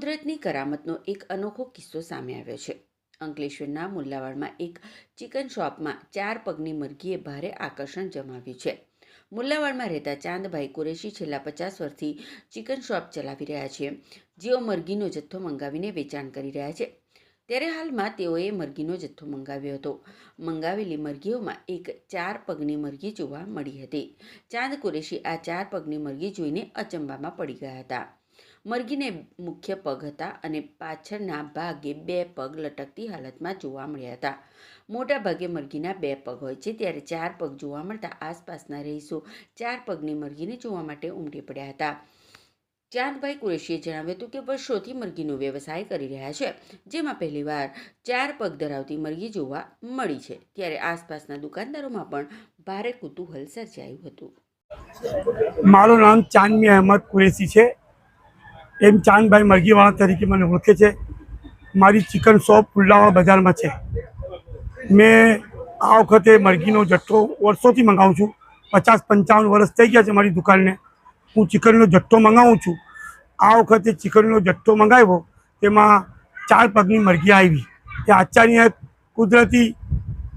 કુદરતની કરામતનો એક અનોખો કિસ્સો સામે આવ્યો છે। અંકલેશ્વરના મુલ્લાવાડમાં એક ચિકન શોપમાં 4 પગની મરઘીએ ભારે આકર્ષણ જમાવ્યું છે। મુલ્લાવાડમાં રહેતા ચાંદભાઈ કુરેશી છેલ્લા 50 વર્ષથી ચિકન શોપ ચલાવી રહ્યા છે, જેઓ મરઘીનો જથ્થો મંગાવીને વેચાણ કરી રહ્યા છે। ત્યારે હાલમાં તેઓએ મરઘીનો જથ્થો મંગાવ્યો હતો। મંગાવેલી મરઘીઓમાં એક 4 પગની મરઘી જોવા મળી હતી। ચાંદ કુરેશી આ 4 પગની મરઘી જોઈને અચંબામાં પડી ગયા હતા। મરઘીને મુખ્ય પગ હતા અને પાછળના ભાગે 2 પગ લટકતી હાલતમાં જોવા મળ્યા હતા। મોટા ભાગે મરઘીના 2 પગ હોય છે, ત્યારે 4 પગ જોવા મળતા આસપાસના રહીશો 4 પગની મરઘીને જોવા માટે ઉમટી પડ્યા હતા। ચાંદભાઈ કુરેશીએ જણાવ્યું હતું કે વર્ષોથી મરઘીનો વ્યવસાય કરી રહ્યા છે, જેમાં પહેલીવાર 4 પગ ધરાવતી મરઘી જોવા મળી છે। ત્યારે આસપાસના દુકાનદારોમાં પણ ભારે કુતૂહલ સર્જાયું હતું। મારું નામ ચાંદમી અહેમદ કુરેશી છે। એમ ચાંદભાઈ મરઘીવાળા તરીકે મને ઓળખે છે। મારી ચિકન શોપ પુલ્લાવા બજારમાં છે। મેં આ વખતે મરઘીનો જથ્થો વર્ષોથી મંગાવું છું। 50-55 વર્ષ થઈ ગયા છે મારી દુકાનને। હું ચિકનનો જથ્થો મંગાવું છું। આ વખતે ચિકનનો જથ્થો મંગાવ્યો, તેમાં 4 પગની મરઘી આવી। એ આચાર્ય કુદરતી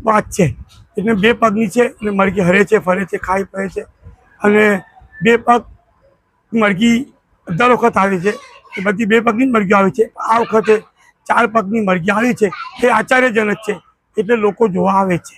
વાત છે। એટલે 2 પગની છે અને મરઘી હરે છે, ફરે છે, ખાઈ ફરે છે અને 2 પગ મરઘી દર વખત આવે છે। એ બધી 2 પગની જ મરઘીઓ આવે છે। આ વખતે 4 પગની મરઘી આવી છે। એ આશ્ચર્યજનક છે, એટલે લોકો જોવા આવે છે।